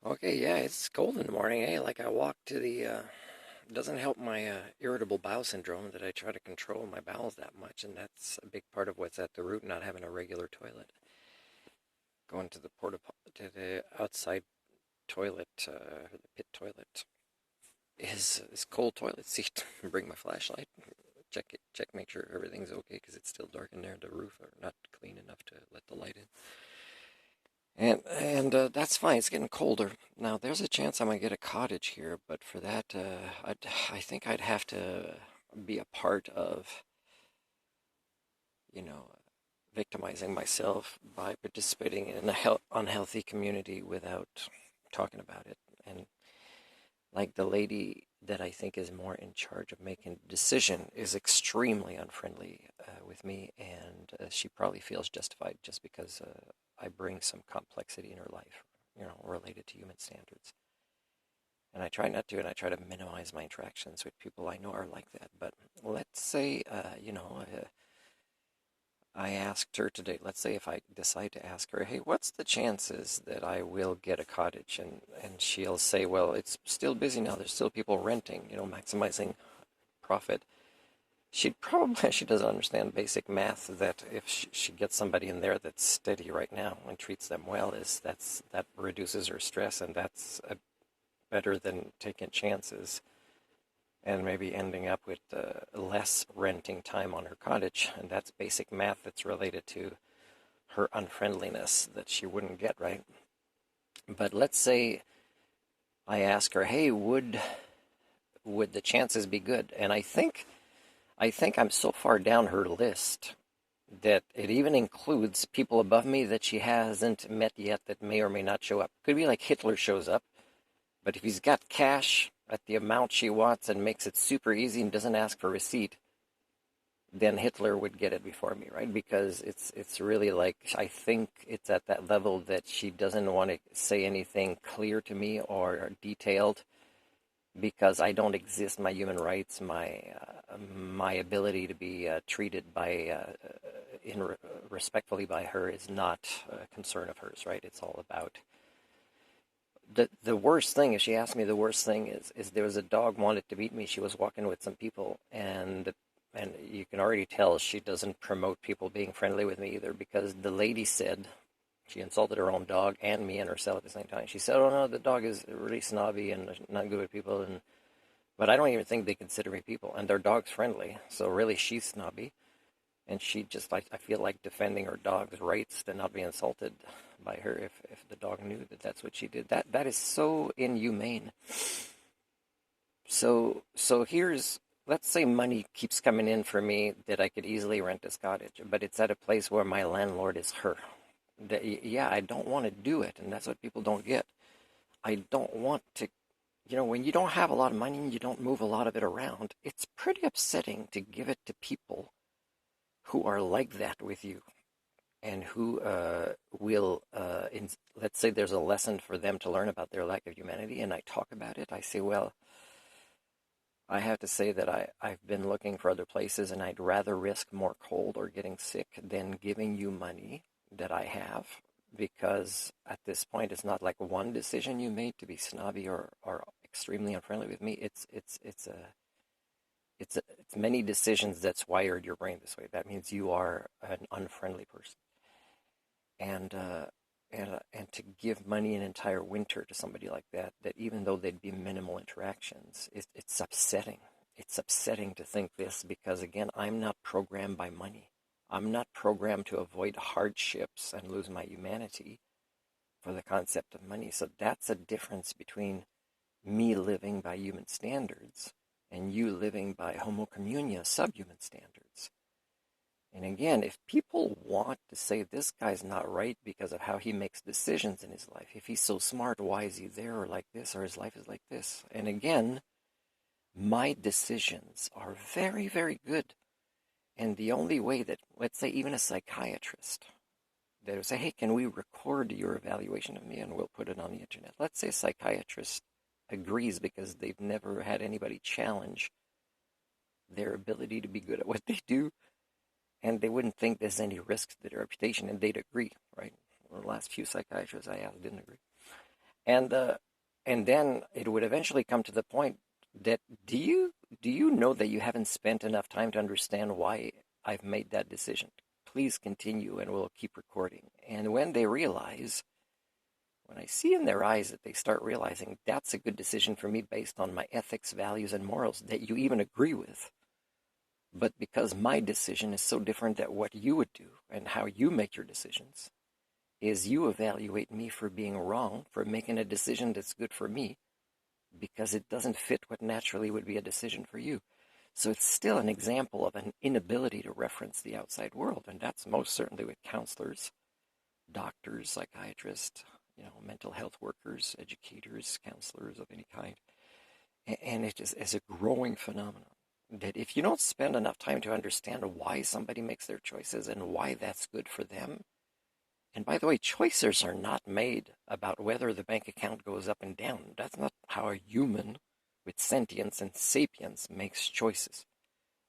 Okay, yeah, it's cold in the morning, eh? Like I walk to doesn't help my irritable bowel syndrome that I try to control my bowels that much, and that's a big part of what's at the root, not having a regular toilet. Going to to the outside toilet, the pit toilet, is cold toilet seat. Bring my flashlight, make sure everything's okay because it's still dark in there. The roof are not clean enough to let the light in. And that's fine. It's getting colder. Now, there's a chance I might get a cottage here, but for that, I think I'd have to be a part of, you know, victimizing myself by participating in a unhealthy community without talking about it. And like the lady that I think is more in charge of making the decision is extremely unfriendly with me, and she probably feels justified just because I bring some complexity in her life, related to human standards. And I try not to, and I try to minimize my interactions with people I know are like that. But let's say, I asked her today, let's say if I decide to ask her, hey, what's the chances that I will get a cottage? And she'll say, well, it's still busy now. There's still people renting, maximizing profit. She doesn't understand basic math that if she gets somebody in there that's steady right now and treats them well, that reduces her stress, and that's better than taking chances and maybe ending up with less renting time on her cottage. And that's basic math that's related to her unfriendliness that she wouldn't get, right? But let's say I ask her, hey, would the chances be good? And I think I'm so far down her list that it even includes people above me that she hasn't met yet that may or may not show up. Could be like Hitler shows up, but if he's got cash at the amount she wants and makes it super easy and doesn't ask for a receipt, then Hitler would get it before me, right? Because it's really like I think it's at that level that she doesn't want to say anything clear to me or detailed because I don't exist. My human rights, my ability to be treated respectfully by her is not a concern of hers, right? It's all about the worst thing. If she asked me, the worst thing is there was a dog wanted to meet me. She was walking with some people, and you can already tell she doesn't promote people being friendly with me either, because the lady said she insulted her own dog and me and herself at the same time. She said, "Oh no, the dog is really snobby and not good with people," and but I don't even think they consider me people, and their dog's friendly. So really, she's snobby, and she just I feel like defending her dog's rights to not be insulted by her if the dog knew that that's what she did. That is so inhumane. So here's, let's say money keeps coming in for me that I could easily rent this cottage, but it's at a place where my landlord is her. Yeah, I don't want to do it, and that's what people don't get. I don't want to, when you don't have a lot of money and you don't move a lot of it around, it's pretty upsetting to give it to people who are like that with you and who let's say there's a lesson for them to learn about their lack of humanity, and I talk about it. I say, well, I have to say that I've been looking for other places, and I'd rather risk more cold or getting sick than giving you money that I have, because at this point it's not like one decision you made to be snobby or extremely unfriendly with me. It's many decisions that's wired your brain this way. That means you are an unfriendly person, and and to give money an entire winter to somebody like that, that even though they'd be minimal interactions, it's upsetting. It's upsetting to think this, because again, I'm not programmed by money. I'm not programmed to avoid hardships and lose my humanity for the concept of money. So that's a difference between me living by human standards and you living by homo communia subhuman standards. And again, if people want to say this guy's not right because of how he makes decisions in his life, if he's so smart, why is he there or like this, or his life is like this? And again, my decisions are very, very good. And the only way that, let's say, even a psychiatrist, they would say, hey, can we record your evaluation of me and we'll put it on the internet? Let's say a psychiatrist agrees because they've never had anybody challenge their ability to be good at what they do, and they wouldn't think there's any risk to their reputation, and they'd agree, right? Well, the last few psychiatrists I asked didn't agree. And and then it would eventually come to the point that do you know that you haven't spent enough time to understand why I've made that decision? Please continue and we'll keep recording. And when they realize, when I see in their eyes that they start realizing that's a good decision for me based on my ethics, values, and morals that you even agree with, but because my decision is so different than what you would do and how you make your decisions, is you evaluate me for being wrong, for making a decision that's good for me, because it doesn't fit what naturally would be a decision for you. So it's still an example of an inability to reference the outside world, and that's most certainly with counselors, doctors, psychiatrists, mental health workers, educators, counselors of any kind. And it is a growing phenomenon that if you don't spend enough time to understand why somebody makes their choices and why that's good for them, and by the way, choices are not made about whether the bank account goes up and down. That's not how a human with sentience and sapience makes choices.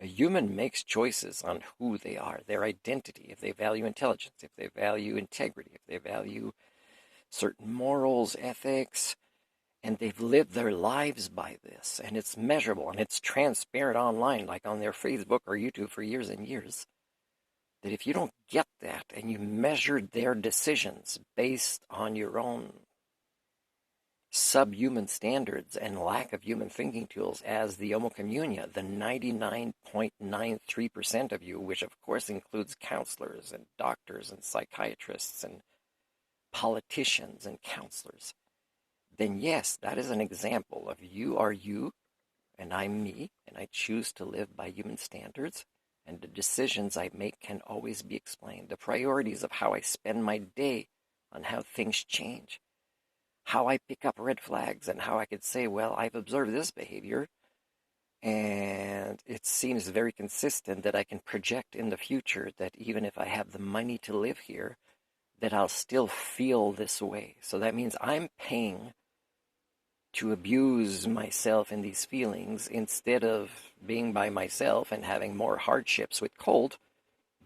A human makes choices on who they are, their identity, if they value intelligence, if they value integrity, if they value certain morals, ethics, and they've lived their lives by this, and it's measurable, and it's transparent online, like on their Facebook or YouTube for years and years, that if you don't get that and you measure their decisions based on your own subhuman standards and lack of human thinking tools as the Homo communia, the 99.93% of you, which of course includes counselors and doctors and psychiatrists and politicians and counselors, then yes, that is an example of you are you and I'm me, and I choose to live by human standards, and the decisions I make can always be explained. The priorities of how I spend my day, on how things change, how I pick up red flags, and how I could say, well, I've observed this behavior, and it seems very consistent that I can project in the future that even if I have the money to live here, that I'll still feel this way. So that means I'm paying to abuse myself in these feelings instead of being by myself and having more hardships with cold,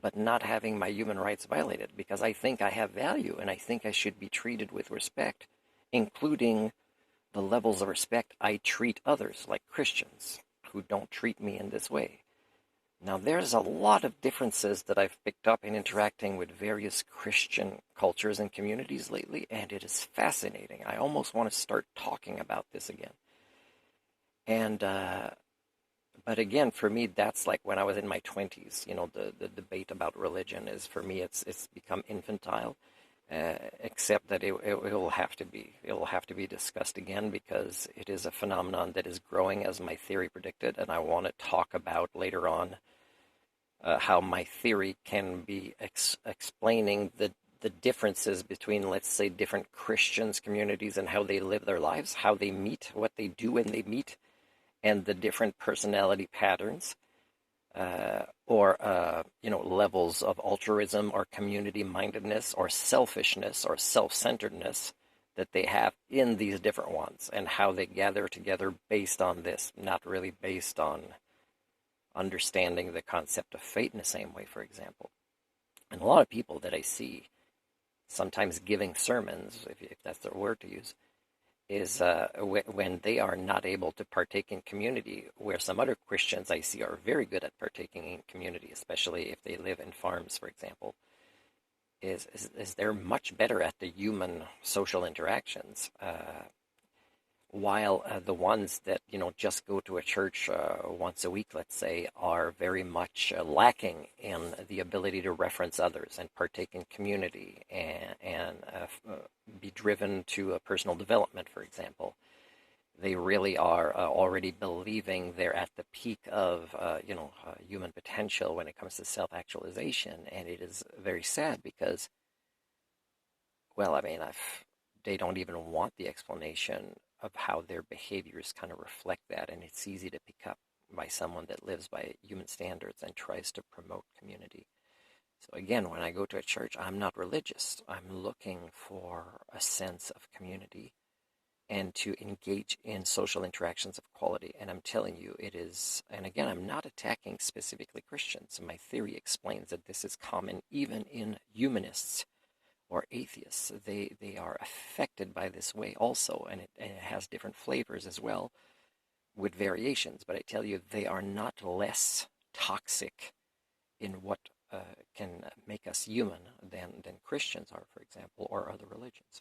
but not having my human rights violated because I think I have value and I think I should be treated with respect, including the levels of respect I treat others, like Christians, who don't treat me in this way. Now, there's a lot of differences that I've picked up in interacting with various Christian cultures and communities lately, and it is fascinating. I almost want to start talking about this again. And, but again, for me, that's like when I was in my 20s. The debate about religion is, for me, it's become infantile, except that it will have to be. It will have to be discussed again because it is a phenomenon that is growing as my theory predicted, and I want to talk about later on how my theory can be explaining the differences between, let's say, different Christians communities and how they live their lives, how they meet, what they do when they meet, and the different personality patterns or levels of altruism or community mindedness or selfishness or self-centeredness that they have in these different ones, and how they gather together based on this, not really based on understanding the concept of fate in the same way, for example. And a lot of people that I see sometimes giving sermons, if that's the word to use, is when they are not able to partake in community, where some other Christians I see are very good at partaking in community, especially if they live in farms, for example, is they're much better at the human social interactions. While the ones that just go to a church once a week, let's say, are very much lacking in the ability to reference others and partake in community and be driven to personal development, for example. They really are already believing they're at the peak of human potential when it comes to self-actualization, and it is very sad because, well, I mean, they don't even want the explanation of how their behaviors kind of reflect that, and it's easy to pick up by someone that lives by human standards and tries to promote community. So again, when I go to a church, I'm not religious. I'm looking for a sense of community and to engage in social interactions of quality. And I'm telling you, it is, and again, I'm not attacking specifically Christians. My theory explains that this is common even in humanists, or atheists. They are affected by this way also, and it has different flavors as well with variations. But I tell you, they are not less toxic in what can make us human than Christians are, for example, or other religions.